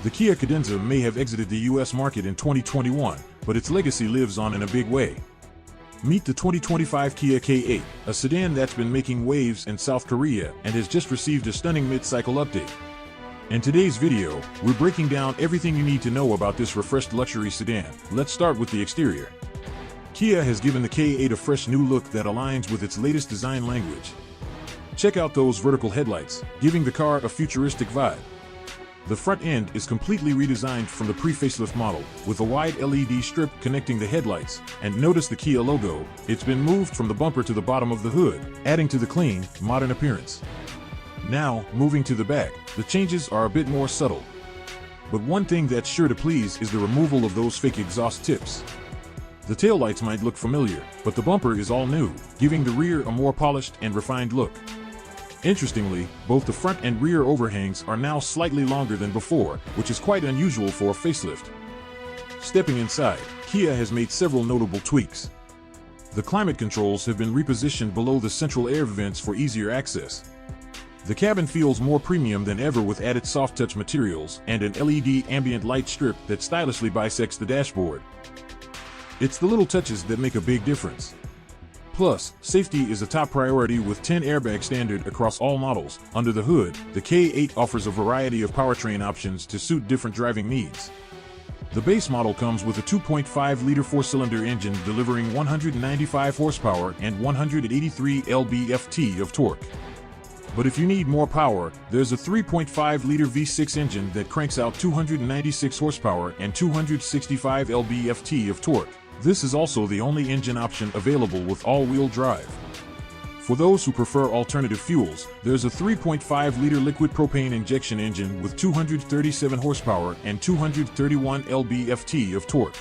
The Kia Cadenza may have exited the US market in 2021, but its legacy lives on in a big way. Meet the 2025 Kia K8, a sedan that's been making waves in South Korea and has just received a stunning mid-cycle update. In today's video, we're breaking down everything you need to know about this refreshed luxury sedan. Let's start with the exterior. Kia has given the K8 a fresh new look that aligns with its latest design language. Check out those vertical headlights, giving the car a futuristic vibe. The front end is completely redesigned from the pre-facelift model, with a wide LED strip connecting the headlights, and notice the Kia logo. It's been moved from the bumper to the bottom of the hood, adding to the clean, modern appearance. Now, moving to the back, the changes are a bit more subtle. But one thing that's sure to please is the removal of those fake exhaust tips. The taillights might look familiar, but the bumper is all new, giving the rear a more polished and refined look. Interestingly, both the front and rear overhangs are now slightly longer than before, which is quite unusual for a facelift. Stepping inside, Kia has made several notable tweaks. The climate controls have been repositioned below the central air vents for easier access. The cabin feels more premium than ever with added soft-touch materials and an LED ambient light strip that stylishly bisects the dashboard. It's the little touches that make a big difference. Plus, safety is a top priority with 10 airbags standard across all models. Under the hood, the K8 offers a variety of powertrain options to suit different driving needs. The base model comes with a 2.5-liter four-cylinder engine delivering 195 horsepower and 183 lb-ft of torque. But if you need more power, there's a 3.5-liter V6 engine that cranks out 296 horsepower and 265 lb-ft of torque. This is also the only engine option available with all-wheel drive. For those who prefer alternative fuels, there's a 3.5-liter liquid propane injection engine with 237 horsepower and 231 lb-ft of torque.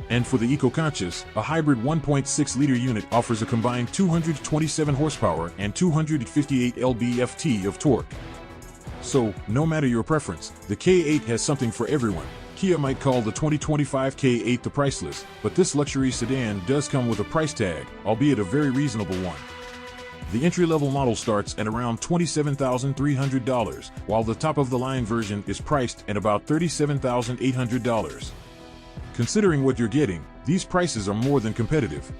And for the eco-conscious, a hybrid 1.6-liter unit offers a combined 227 horsepower and 258 lb-ft of torque. So, no matter your preference, the K8 has something for everyone. Kia might call the 2025 K8 the priceless, but this luxury sedan does come with a price tag, albeit a very reasonable one. The entry-level model starts at around $27,300, while the top-of-the-line version is priced at about $37,800. Considering what you're getting, these prices are more than competitive.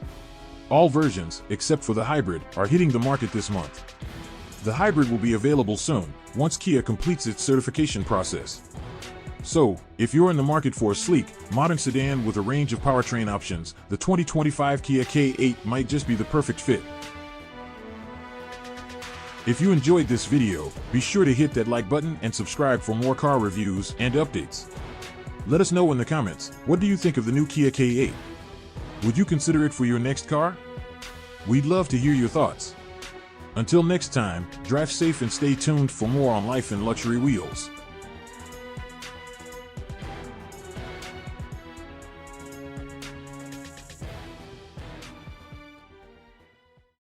All versions, except for the hybrid, are hitting the market this month. The hybrid will be available soon, once Kia completes its certification process. So, if you're in the market for a sleek, modern sedan with a range of powertrain options, the 2025 Kia K8 might just be the perfect fit. If you enjoyed this video, be sure to hit that like button and subscribe for more car reviews and updates. Let us know in the comments, what do you think of the new Kia K8? Would you consider it for your next car? We'd love to hear your thoughts. Until next time, drive safe and stay tuned for more on life in luxury wheels.